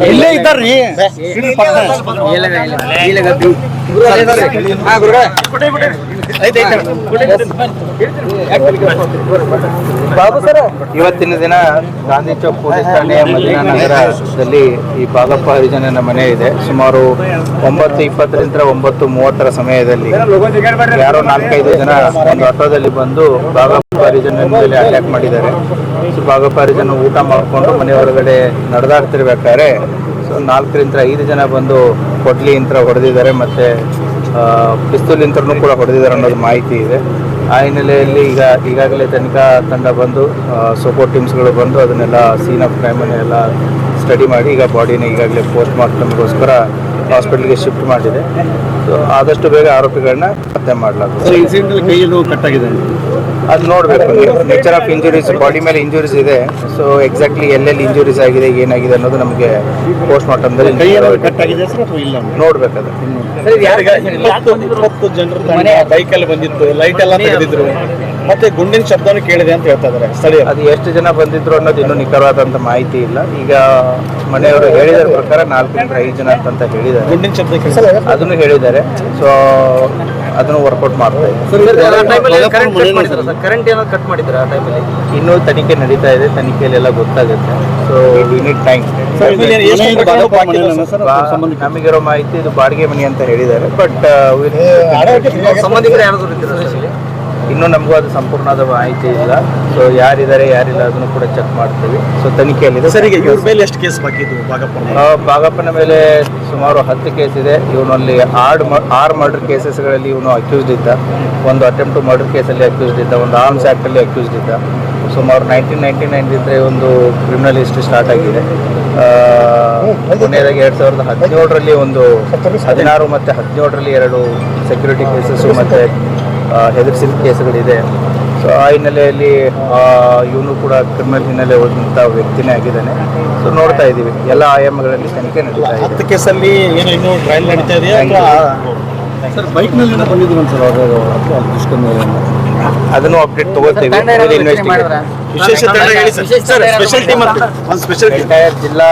ಇಲ್ಲೇ ಇದ್ದಾರ್ರಿ. ಇವತ್ತಿನ ದಿನ ಗಾಂಧಿ ಚೌಕ್ ಪೊಲೀಸ್ ಠಾಣೆಯ ಮದೀನಾ ನಗರದಲ್ಲಿ ಈ ಬಾಗಪ್ಪ ಹರಿಜನನ ಮನೆ ಇದೆ. ಸುಮಾರು 9:20 9:30 ಸಮಯದಲ್ಲಿ ಯಾರೋ 4-5 ಜನ ಒಂದು ಆಟೋದಲ್ಲಿ ಬಂದು ಬಾಗಪ್ಪ ಹರಿಜನನ ಮೇಲೆ ಅಟ್ಯಾಕ್ ಮಾಡಿದ್ದಾರೆ. ಸೊ ಬಾಗಪ್ಪ ಹರಿಜನ ಊಟ ಮಾಡಿಕೊಂಡು ಮನೆ ಹೊರಗಡೆ ನಡೆದಾಡ್ತಿರ್ಬೇಕಾದ್ರೆ 4-5 ಜನ ಬಂದು ಕೊಡ್ಲಿ ಯಂತ್ರ ಹೊಡೆದಿದ್ದಾರೆ, ಮತ್ತು ಪಿಸ್ತೂಲ್ ಯಂತ್ರನೂ ಕೂಡ ಹೊಡೆದಿದ್ದಾರೆ ಅನ್ನೋದು ಮಾಹಿತಿ ಇದೆ. ಆ ಹಿನ್ನೆಲೆಯಲ್ಲಿ ಈಗಾಗಲೇ ತನಿಖಾ ತಂಡ ಬಂದು ಸೋಪೋ ಟೀಮ್ಸ್ಗಳು ಬಂದು ಅದನ್ನೆಲ್ಲ ಸೀನ್ ಆಫ್ ಕ್ರೈಮನ್ನೆಲ್ಲ ಸ್ಟಡಿ ಮಾಡಿ ಈಗ ಬಾಡಿನ ಈಗಾಗಲೇ ಪೋಸ್ಟ್ ಮಾರ್ಟಮ್ಗೋಸ್ಕರ ಹಾಸ್ಪಿಟಲ್ಗೆ ಶಿಫ್ಟ್ ಮಾಡಿದೆ. ಸೊ ಆದಷ್ಟು ಬೇಗ ಆರೋಪಿಗಳನ್ನ ಹತ್ಯೆ ಮಾಡಲಾಗುತ್ತೆ. ಇನ್ಸಿಡೆಂಟ್ ಕೈಯಲ್ಲೂ ಕಟ್ಟಾಗಿದೆ, ಅದು ನೋಡಬೇಕು. ನೇಚರ್ ಆಫ್ ಇಂಜುರೀಸ್, ಬಾಡಿ ಮೇಲೆ ಇಂಜುರೀಸ್ ಇದೆ. ಸೊ ಎಕ್ಸಾಕ್ಟ್ಲಿ ಎಲ್ಲೆಲ್ಲಿ ಇಂಜುರೀಸ್ ಆಗಿದೆ, ಏನಾಗಿದೆ ಅನ್ನೋದು ನಮಗೆ ಪೋಸ್ಟ್ ಮಾರ್ಟಮ್ದಲ್ಲಿ ಕಟ್ಟಾಗಿದೆ ಇಲ್ಲ ನೋಡ್ಬೇಕಾದ್ರೆ. 20 ಜನರು ಬೈಕಲ್ಲಿ ಬಂದಿತ್ತು, ಲೈಟ್ ಎಲ್ಲ ತೆಗೆದಿದ್ರು, ಮತ್ತೆ ಗುಂಡಿನ ಶಬ್ದನೂ ಕೇಳಿದೆ ಅಂತ ಹೇಳ್ತಾ ಇದ್ದಾರೆ ಸ್ಥಳೀಯರು. ಅದು ಎಷ್ಟು ಜನ ಬಂದಿದ್ರು ಅನ್ನೋದು ಇನ್ನೂ ನಿಖರವಾದಂಥ ಮಾಹಿತಿ ಇಲ್ಲ. ಈಗ ಮನೆಯವರು ಹೇಳಿದ ಪ್ರಕಾರ 4-5 ಜನ ಅಂತ ಹೇಳಿದ್ದಾರೆ. ಗುಂಡಿನ ಶಬ್ದ ಅದನ್ನು ಹೇಳಿದ್ದಾರೆ. ಸೊ ಅದನ್ನು ವರ್ಕೌಟ್ ಮಾಡ್ತಾ ಇದ್ದಾರೆ. ಕರೆಂಟ್ ಏನಾದ್ರು ಕಟ್ ಮಾಡಿದ್ರೆ ಆ ಟೈಮಲ್ಲಿ ಇನ್ನೂ ತನಿಖೆ ನಡೀತಾ ಇದೆ, ತನಿಖೆಯಲ್ಲೆಲ್ಲ ಗೊತ್ತಾಗುತ್ತೆ. So we need time. ನಮಗಿರೋ ಮಾಹಿತಿ ಇದು ಬಾಡಿಗೆ ಮನೆ ಅಂತ ಹೇಳಿದ್ದಾರೆ. ಬಟ್ ಸಂಬಂಧಿಕರು ಯಾರಾದರೂ ಇದ್ದಾರೆ ಇನ್ನೂ ನಮಗೂ ಅದು ಸಂಪೂರ್ಣವಾದ ಮಾಹಿತಿ ಇಲ್ಲ. ಸೊ ಯಾರಿದ್ದಾರೆ ಯಾರಿಲ್ಲ ಅದನ್ನು ಕೂಡ ಚೆಕ್ ಮಾಡ್ತೀವಿ. ಸೊ ತನಿಖೆಯಲ್ಲಿದೆ. ಸರಿಗೆ ಇವ್ರ ಮೇಲೆ ಎಷ್ಟು ಕೇಸ್ ಬಾಕಿ ಇದ್ದು? ಬಾಗಪ್ಪನ ಮೇಲೆ ಸುಮಾರು 10 ಕೇಸ್ ಇದೆ. ಇವನಲ್ಲಿ 6 ಮರ್ಡರ್ ಕೇಸಸ್ಗಳಲ್ಲಿ ಇವನು ಅಕ್ಯೂಸ್ಡ್ ಇದ್ದ. ಒಂದು ಅಟೆಂಪ್ಟ್ ಟು ಮರ್ಡರ್ ಕೇಸಲ್ಲಿ ಅಕ್ಯೂಸ್ಡ್ ಇದ್ದ, ಒಂದು ಆರ್ಮ್ಸ್ ಆ್ಯಕ್ಟಲ್ಲಿ ಅಕ್ಯೂಸ್ಡ್ ಇದ್ದ. ಸುಮಾರು 1999 ಒಂದು ಕ್ರಿಮಿನಲ್ ಹಿಸ್ಟ್ರಿ ಸ್ಟಾರ್ಟ್ ಆಗಿದೆ. ಕೊನೆಯದಾಗಿ 2017ರಲ್ಲಿ ಒಂದು 16 ಮತ್ತು 17ರಲ್ಲಿ 2 ಸೆಕ್ಯೂರಿಟಿ ಕೇಸಸ್ಸು ಮತ್ತು ಹೆದರಿಸಿದ ಕೇಸುಗಳಿದೆ. ಸೊ ಆ ಹಿನ್ನೆಲೆಯಲ್ಲಿ ಇವನು ಕೂಡ ಕ್ರಿಮಿನಲ್ ಹಿನ್ನೆಲೆ ಹೋದಂಥ ವ್ಯಕ್ತಿನೇ ಆಗಿದ್ದಾನೆ. ಸೊ ನೋಡ್ತಾ ಇದ್ದೀವಿ, ಎಲ್ಲ ಆಯಾಮಗಳಲ್ಲಿ ತನಿಖೆ ನಡೀತಾ ಇದೆ. 10 ಕೇಸಲ್ಲಿ ಏನೋ ಇನ್ನೂ ಟ್ರಯಲ್ ನಡೀತಾ ಇದೆಯಾ? ಸರ್ ಬೈಕ್ನಲ್ಲಿ ಬಂದಿದ್ರು ಸರ್ ಅದನ್ನು ಅಪ್ಡೇಟ್ ತಗೋತೀವಿ. ಸ್ಪೆಷಲ್ ಟೀಮ್ ಎಂಟೈರ್ ಜಿಲ್ಲಾ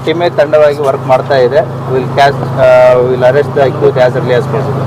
ಟೀಮೇ ತಂಡವಾಗಿ ವರ್ಕ್ ಮಾಡ್ತಾ ಇದೆ. Will arrest the accused as early as possible.